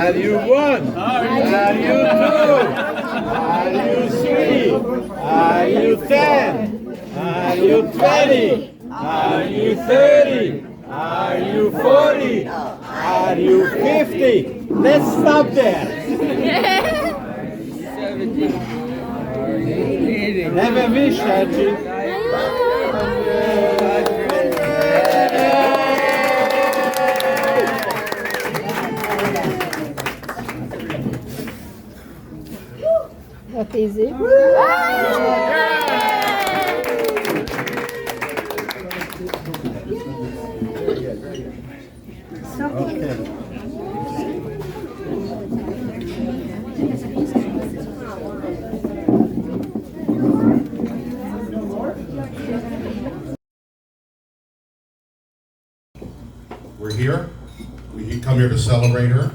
Are you 1? Are you 2? Are you 3? Are you 10? Are you 20? Are you 30? Are you 40? Are you 50? Let's stop there. Have a wish, Helcsi. What is it? We're here. We come here to celebrate her.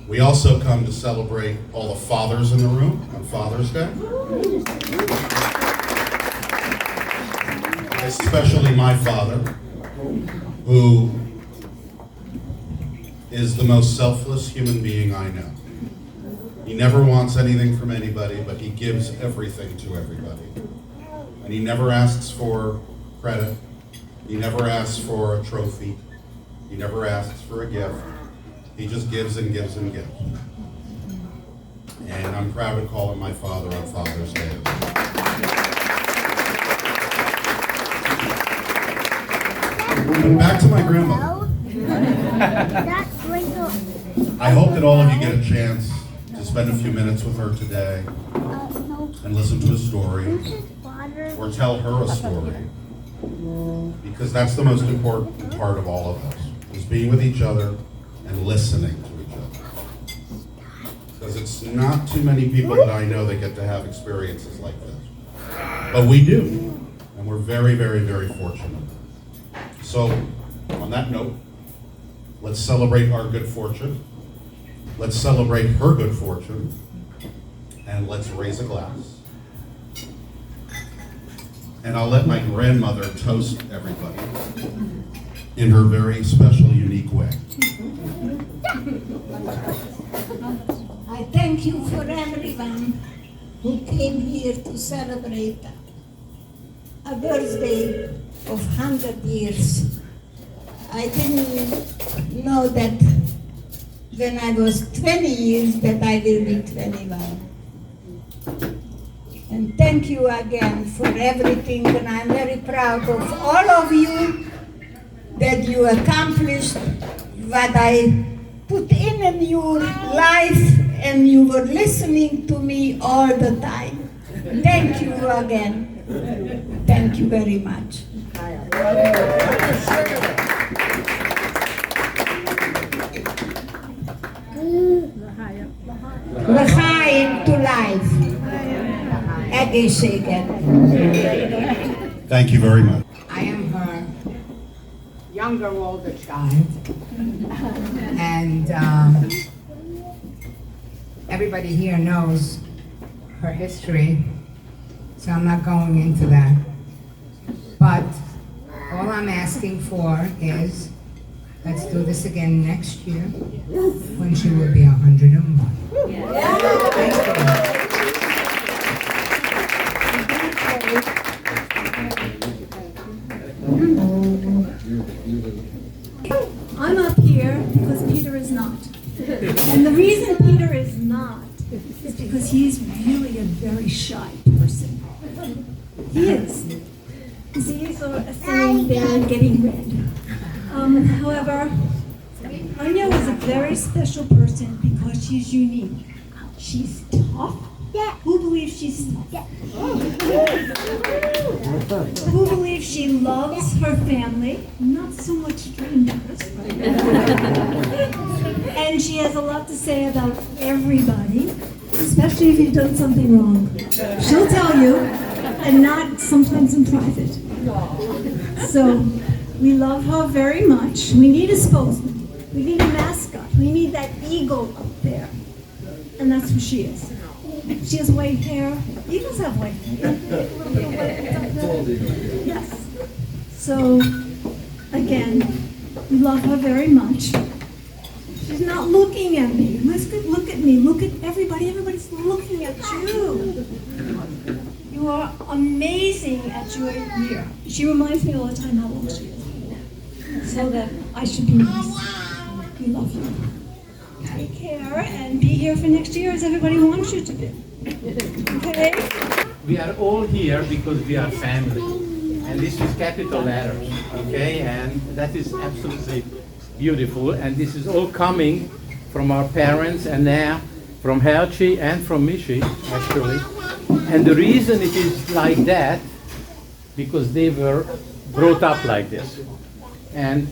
We also come to celebrate all the fathers in the room on Father's Day. Especially my father, who is the most selfless human being I know. He never wants anything from anybody, but he gives everything to everybody. And he never asks for credit. He never asks for a trophy. He never asks for a gift. He just gives and gives and gives. And I'm proud to call him my father on Father's Day. But back to my grandmother. I hope that all of you get a chance to spend a few minutes with her today and listen to a story or tell her a story, because that's the most important part of all of us, is being with each other and listening to each other. Because it's not too many people that I know that get to have experiences like this. But we do, and we're very, very, very fortunate. So, on that note, let's celebrate our good fortune. Let's celebrate her good fortune. And let's raise a glass. And I'll let my grandmother toast everybody in her very special, unique way. I thank you for everyone who came here to celebrate a birthday of 100 years. I didn't know that when I was 20 years that I will be 21. And thank you again for everything, and I'm very proud of all of you that you accomplished what I put in your life, and you were listening to me all the time. Thank you again. Thank you very much. L'chaim to life. Egészséget. Thank you very much. I am her younger, older child. And everybody here knows her history, so I'm not going into that. But all I'm asking for is, let's do this again next year when she will be 101. Thank you. I'm up here because Peter is not. And the reason Peter is not is because he's really a very shy person. He is. You see, he's sort of sitting there and getting red. However, Anya is a very special person because she's unique. She's tough. Yeah. Who believes she's tough? Yeah. Who believes she loves her family? Not so much strangers. And she has a lot to say about everybody, especially if you've done something wrong. She'll tell you, and not sometimes in private. So we love her very much. We need a spokesman. We need a mascot. We need that eagle up there. And that's who she is. She has white hair. Eagles have white hair. Yes. So, again, we love her very much. She's not looking at me. Let's look at me. Look at everybody. Everybody's looking at you. You are amazing at your year. She reminds me all the time how old she is. So that I should be nice. We love you. Take care and be here for next year as everybody wants you to be. Okay? We are all here because we are family. And this is capital letters, okay? And that is absolutely beautiful. And this is all coming from our parents and now from Helcsi and from Mishi, actually. And the reason it is like that, because they were brought up like this. And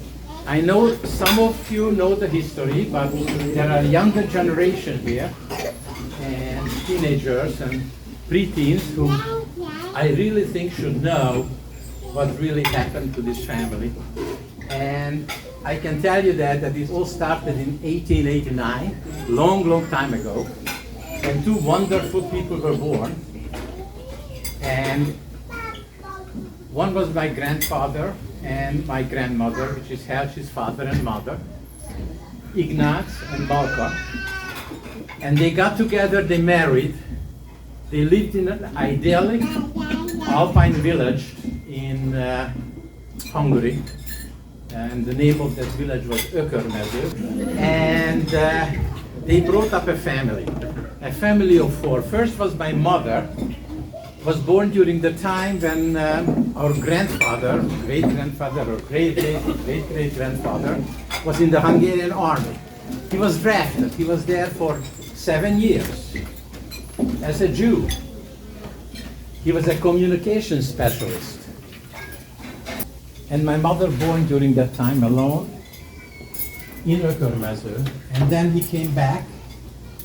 I know some of you know the history, but there are younger generation here, and teenagers and preteens who I really think should know what really happened to this family. And I can tell you that it all started in 1889, long time ago, and two wonderful people were born. And one was my grandfather and my grandmother, which is Helcsi's father and mother, Ignác and Balka. And they got together, they married, they lived in an idyllic alpine village in Hungary. And the name of that village was Ökörmező. And they brought up a family of four. First was my mother, was born during the time when our grandfather, great-grandfather or great-great-great-grandfather was in the Hungarian army. He was drafted. He was there for 7 years as a Jew. He was a communication specialist. And my mother born during that time alone in Ökörmező. And then he came back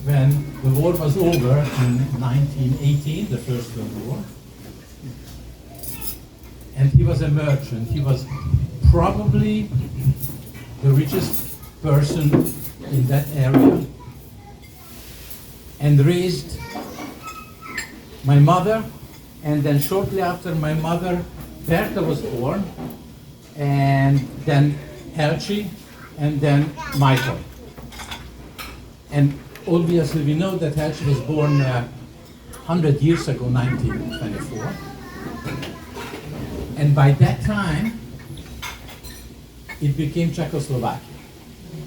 when the war was over in 1918, the First World War. And he was a merchant. He was probably the richest person in that area. And raised my mother, and then shortly after my mother, Berta was born, and then Helcsi, and then Michael. And obviously we know that Helcsi was born 100 years ago, 1924. And by that time, it became Czechoslovakia.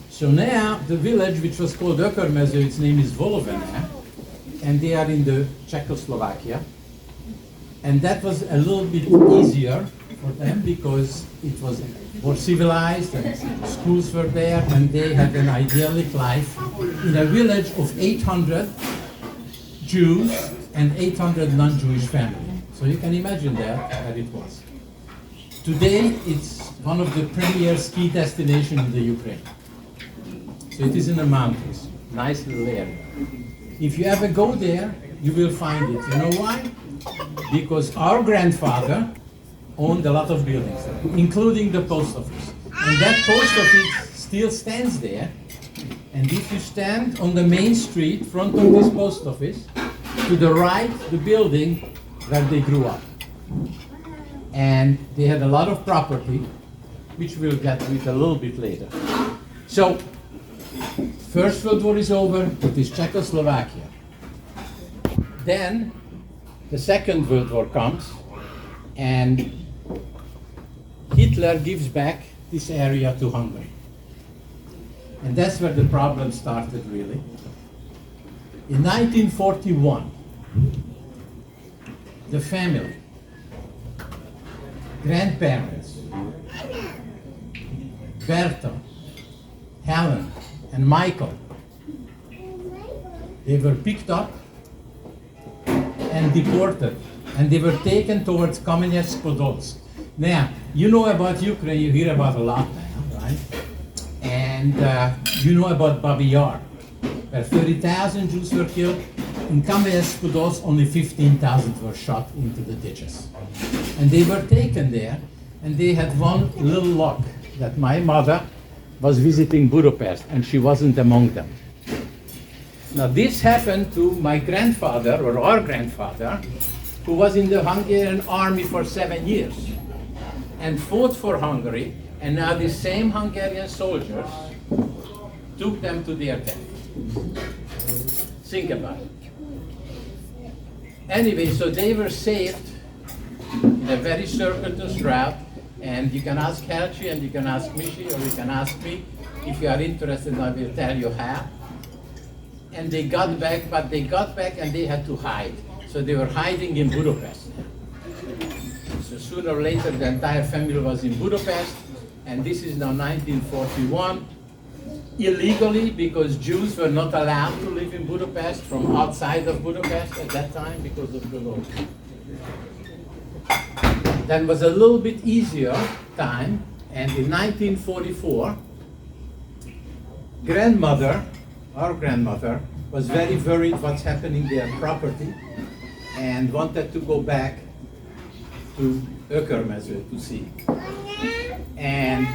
So now the village, which was called Ökörmező, its name is Volovene, and they are in the Czechoslovakia. And that was a little bit easier for them because it was more civilized and schools were there and they had an idyllic life in a village of 800 Jews and 800 non-Jewish families. So you can imagine that it was. Today it's one of the premier ski destinations in the Ukraine. So it is in the mountains, nice little area. If you ever go there, you will find it. You know why? Because our grandfather owned a lot of buildings there, including the post office. And that post office still stands there. And if you stand on the main street, front of this post office, to the right, the building where they grew up. And they had a lot of property, which we'll get to it a little bit later. So, First World War is over, it is Czechoslovakia. Then, the Second World War comes, and Hitler gives back this area to Hungary. And that's where the problem started, really. In 1941, the family, grandparents, Berta, Helen, and Michael, they were picked up and deported, and they were taken towards Kamenets-Podolsk. Now, you know about Ukraine, you hear about a lot now, right? And you know about Babi Yar, where 30,000 Jews were killed. In Kamenets-Podolsk, only 15,000 were shot into the ditches. And they were taken there, and they had one little luck, that my mother was visiting Budapest, and she wasn't among them. Now this happened to my grandfather, or our grandfather, who was in the Hungarian army for 7 years, and fought for Hungary, and now the same Hungarian soldiers took them to their death. Think about it. Anyway, so they were saved in a very circuitous route, and you can ask Helcsi and you can ask Mishi or you can ask me. If you are interested, I will tell you how. And they got back, but they got back and they had to hide. So they were hiding in Budapest. So sooner or later, the entire family was in Budapest, and this is now 1941, illegally, because Jews were not allowed to live in Budapest from outside of Budapest at that time because of the law. That was a little bit easier time, and in 1944, our grandmother, was very worried what's happening to their property and wanted to go back to Ökörmező to see. And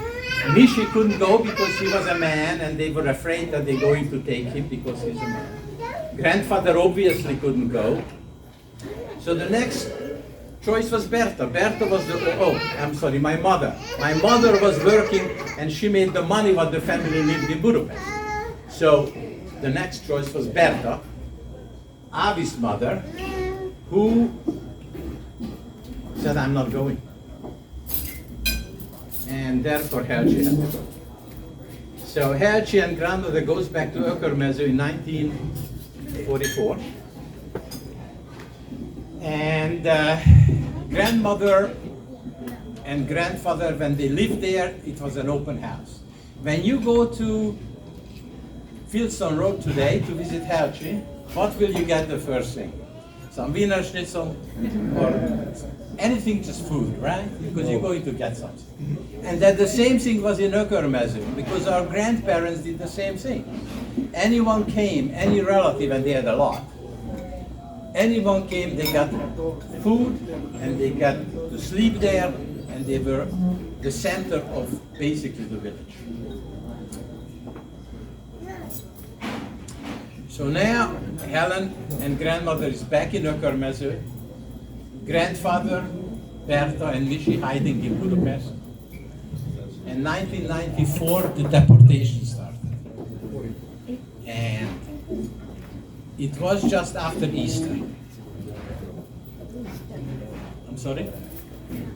Mishi couldn't go because he was a man and they were afraid that they're going to take him because he's a man. Grandfather obviously couldn't go. So the next choice was Berta. Berta was my mother. My mother was working and she made the money what the family lived in Budapest. So the next choice was Berta, Avi's mother, who said, I'm not going. And therefore Helcsi had to go. So Helcsi and grandmother goes back to Ökörmező in 1944. And grandmother and grandfather, when they lived there, it was an open house. When you go to Fieldstone Road today to visit Helcsi, what will you get the first thing? Some Wiener Schnitzel or anything, just food, right? Because you're going to get something. And that the same thing was in Ökörmező, because our grandparents did the same thing. Anyone came, any relative, and they had a lot. Anyone came, they got food, and they got to sleep there, and they were the center of basically the village. So now Helen and grandmother is back in Ökörmező. Grandfather, Berta and Mishi hiding in Budapest. In 1994, the deportation started. And it was just after Easter. I'm sorry?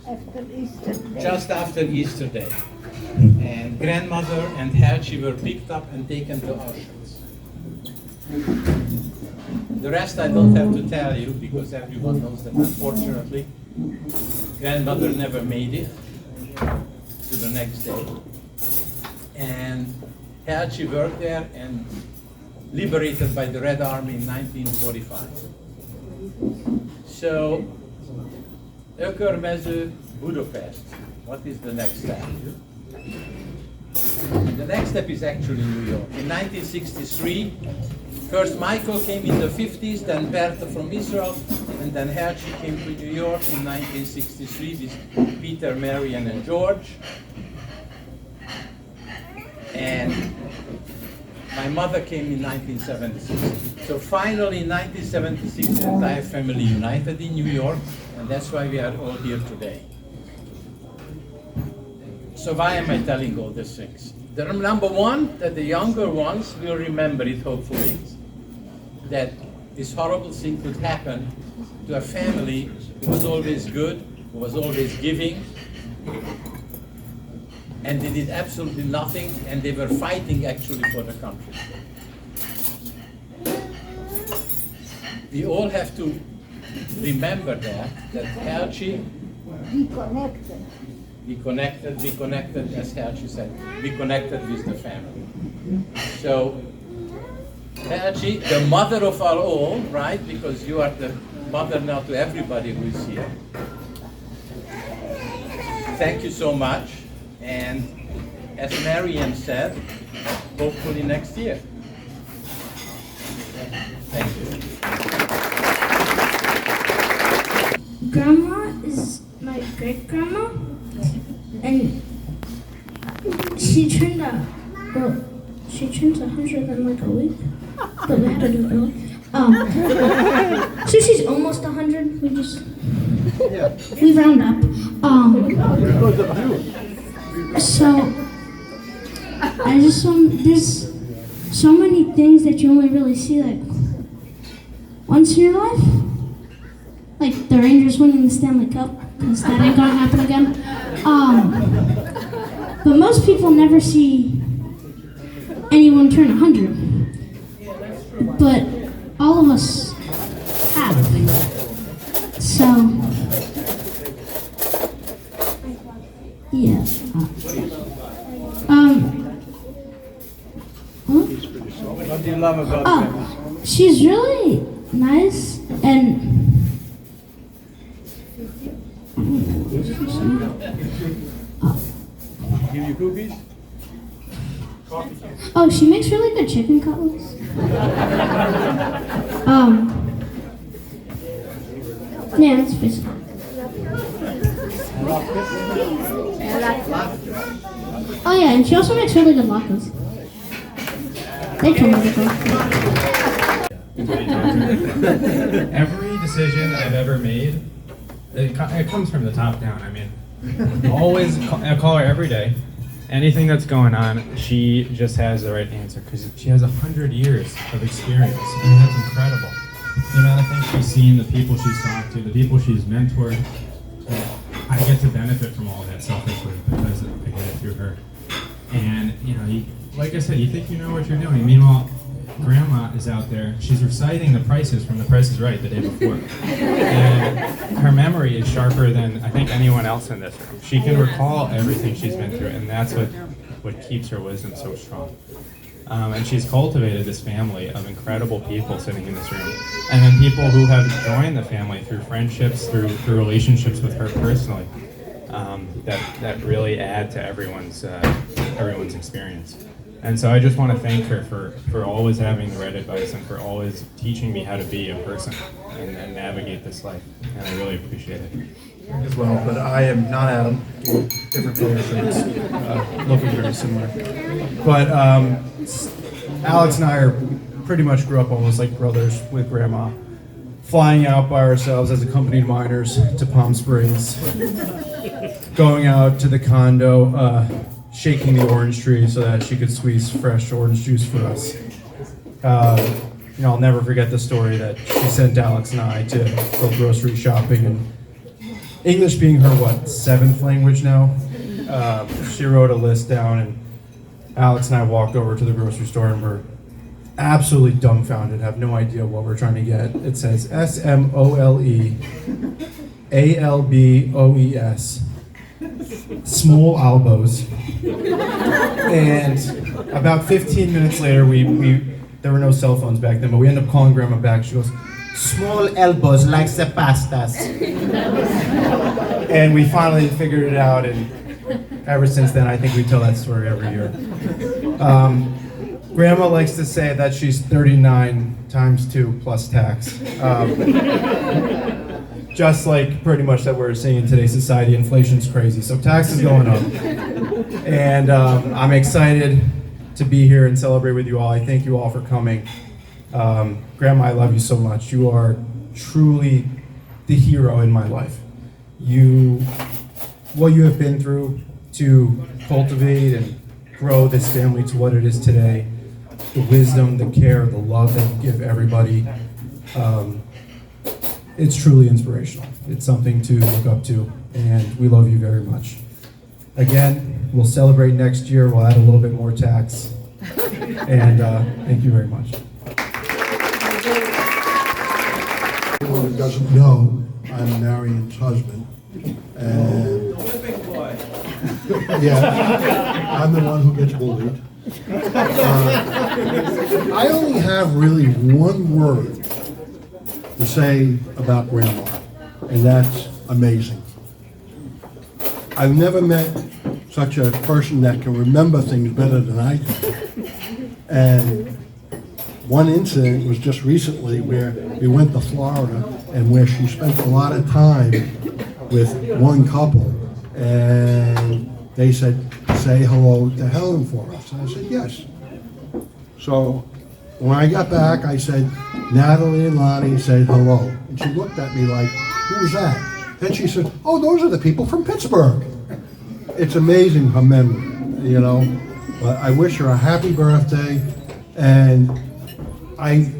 After Easter Day. Just after Easter Day. And grandmother and Helcsi were picked up and taken to Auschwitz. The rest I don't have to tell you because everyone knows that unfortunately grandmother never made it to the next day. And Helcsi worked there and liberated by the Red Army in 1945. So, Ökörmező, Budapest. What is the next step? The next step is actually New York. In 1963, first Michael came in the 50s, then Berta from Israel, and then Helcsi came to New York in 1963 with Peter, Marian, and George. And my mother came in 1976. So finally in 1976, the entire family united in New York, and that's why we are all here today. So why am I telling all these things? Number one, that the younger ones will remember it, hopefully, that this horrible thing could happen to a family who was always good, who was always giving, and they did absolutely nothing, and they were fighting actually for the country. We all have to remember that Helcsi, we connected, as Helcsi said, we connected with the family. So, Helcsi, the mother of our all, right, because you are the mother now to everybody who is here. Thank you so much. And as Marianne said, hopefully next year. Thank you. Grandma is my great-grandma, and she turned 100 in like a week, but we had to do it early. So she's almost 100. We round up. So I just want this. so many things that you only really see like once in your life. Like the Rangers winning the Stanley Cup, because that ain't gonna happen again. But most people never see anyone turn 100. But all of us have. So, yeah. What do you love about Grandma? She's really nice and Give you cookies? oh, she makes really good chicken cutlets. Yeah, that's basically. Oh yeah, and she also makes really good latkes. They told me to go. Every decision I've ever made, it comes from the top down. I mean, I call her every day. Anything that's going on, she just has the right answer because she has 100 years of experience. I mean, that's incredible. The amount of things she's seen, the people she's talked to, the people she's mentored. I get to benefit from all of that selfishly because I get it through her. And, like I said, you think you know what you're doing. Meanwhile, Grandma is out there. She's reciting the prices from The Price is Right the day before. And her memory is sharper than I think anyone else in this room. She can recall everything she's been through, and that's what keeps her wisdom so strong. And she's cultivated this family of incredible people sitting in this room. And then people who have joined the family through friendships, through relationships with her personally, that really add to everyone's experience. And so I just want to thank her for always having the right advice and for always teaching me how to be a person and navigate this life. And I really appreciate it. As well, but I am not Adam. Different color shirts, looking very similar. But Alex and I are pretty much grew up almost like brothers with Grandma, flying out by ourselves as accompanied minors to Palm Springs, going out to the condo, shaking the orange tree so that she could squeeze fresh orange juice for us. I'll never forget the story that she sent Alex and I to go grocery shopping, and English being her, 7th language now? She wrote a list down, and Alex and I walked over to the grocery store and we're absolutely dumbfounded, have no idea what we're trying to get. It says SMOLEALBOES, small elbows. And about 15 minutes later, there were no cell phones back then, but we ended up calling Grandma back. She goes, small elbows like the pastas. And we finally figured it out, and ever since then, I think we tell that story every year. Grandma likes to say that she's 39 times 2 plus tax. Just like pretty much that we're seeing in today's society, inflation's crazy, so tax is going up. And I'm excited to be here and celebrate with you all. I thank you all for coming. Grandma, I love you so much. You are truly the hero in my life. What you have been through to cultivate and grow this family to what it is today, the wisdom, the care, the love that you give everybody, it's truly inspirational. It's something to look up to, and we love you very much. Again, we'll celebrate next year. We'll add a little bit more tax, and thank you very much. Anyone who doesn't know, I'm Marion's husband, and yeah, I'm the one who gets bullied. I only have really one word to say about Grandma, and that's amazing. I've never met such a person that can remember things better than I can. And one incident was just recently where we went to Florida and where she spent a lot of time with one couple, and they said, say hello to Helen for us. And I said, yes. So when I got back, I said, Natalie and Lonnie said hello. And she looked at me like, who's that? Then she said, oh, those are the people from Pittsburgh. It's amazing her memory, But I wish her a happy birthday, And I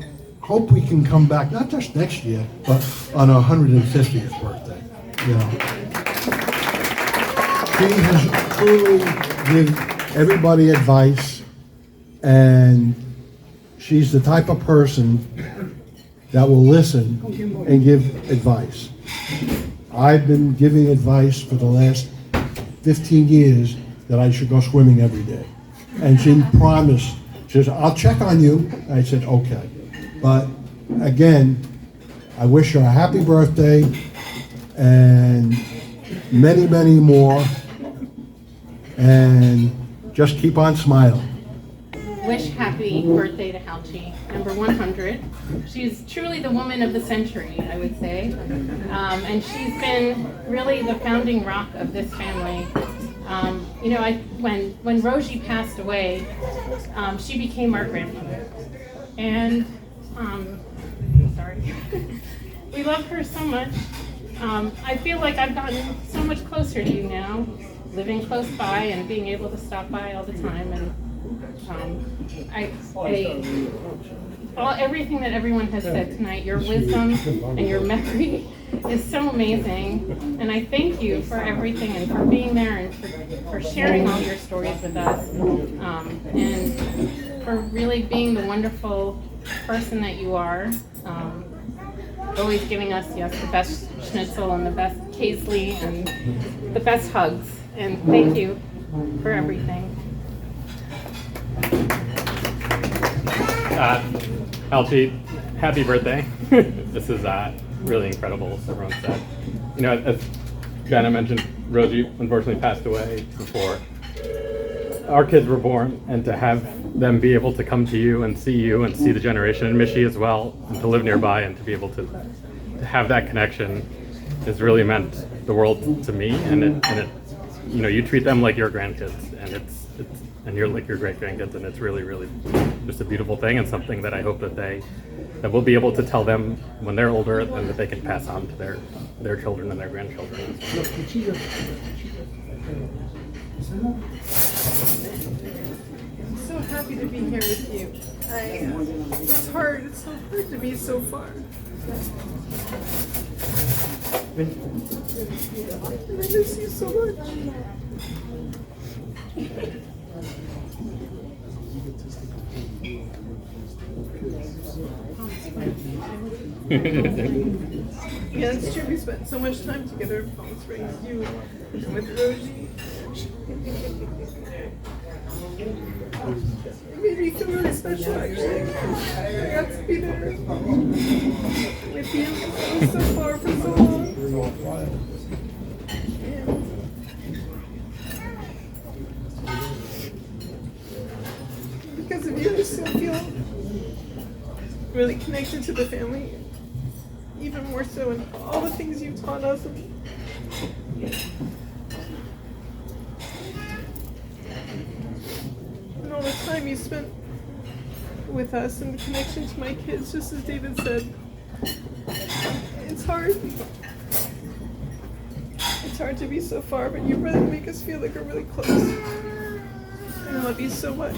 hope we can come back, not just next year, but on her 150th birthday, you know. She has truly given everybody advice, and she's the type of person that will listen and give advice. I've been giving advice for the last 15 years that I should go swimming every day. And she promised, she says, I'll check on you. I said, okay. But again, I wish her a happy birthday and many, many more. And just keep on smiling. Wish happy birthday to Helcsi, number 100. She's truly the woman of the century, I would say. And she's been really the founding rock of this family. You know, when Rosie passed away, she became our grandmother. And, sorry, we love her so much. I feel like I've gotten so much closer to you now, living close by and being able to stop by all the time. And everything that everyone has said tonight, your wisdom and your memory is so amazing. And I thank you for everything and for being there and for sharing all your stories with us. And for really being the wonderful person that you are. Always giving us, yes, the best schnitzel and the best Kaisley and the best hugs. And thank you for everything. Helcsi, happy birthday. This is really incredible, as everyone said. You know, as Jenna mentioned, Rosie unfortunately passed away before our kids were born, and to have them be able to come to you and see the generation, and Mishi as well, and to live nearby and to be able to have that connection has really meant the world to me. And it you know, you treat them like your grandkids, and you're like your great grandkids, and it's really, really just a beautiful thing, and something that I hope that we'll be able to tell them when they're older, and that they can pass on to their children and their grandchildren. I'm so happy to be here with you. It's so hard to be so far. And I miss you so much. Yeah, it's true. We spent so much time together in Palm Springs. You and with Rosie. It made me feel really special, actually. I got to be there with you. I was so far for so long. And because of you, I still feel really connected to the family. Even more so in all the things you've taught us. And all the time you spent with us and the connection to my kids, just as David said. It's hard. It's hard to be so far, but you really make us feel like we're really close. And I love you so much.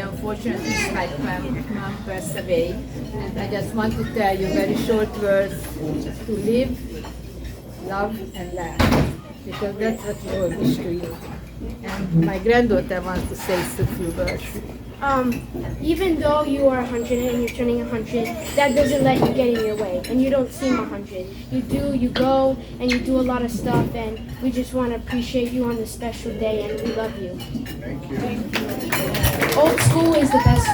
Unfortunately, my mom passed away, and I just want to tell you very short words: to live, love, and laugh, because that's what we all wish to you. And my granddaughter wants to say a few words. Even though you are 100 and you're turning 100, that doesn't let you get in your way, and you don't seem 100. You go, and you do a lot of stuff, and we just want to appreciate you on this special day, and we love you. Thank you. Old school is the best.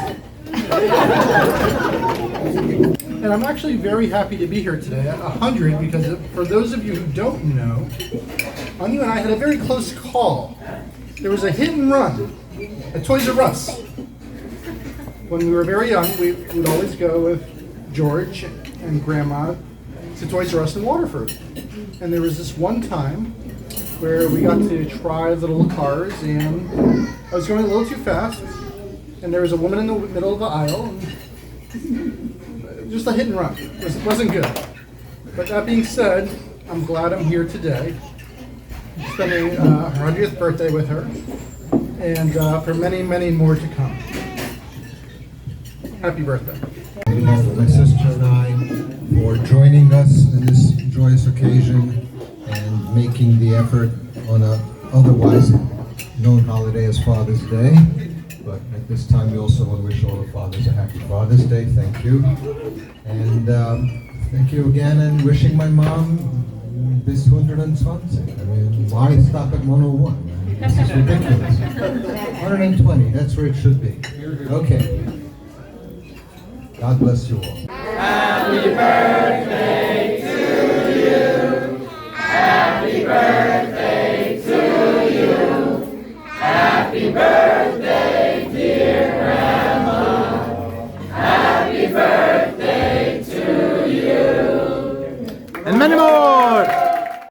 And I'm actually very happy to be here today at 100, because for those of you who don't know, Anya and I had a very close call. There was a hit and run at Toys R Us. when we were very young, we would always go with George and Grandma to Toys R Us in Waterford. And there was this one time where we got to try the little cars, and I was going a little too fast, and there was a woman in the middle of the aisle, and just a hit and run. It wasn't good. But that being said, I'm glad I'm here today, spending her 100th birthday with her, and for many, many more to come. Happy birthday. On behalf of my sister and I, for joining us in this joyous occasion and making the effort on a otherwise known holiday as Father's Day. But at this time, we also want to wish all the fathers a happy Father's Day. Thank you. And thank you again, and wishing my mom bis 120. I mean, why stop at 101? I mean, this is ridiculous. 120, that's where it should be. Okay. God bless you all. Happy birthday to you. Happy birthday to you. Happy birthday, dear Grandma. Happy birthday to you. And many more!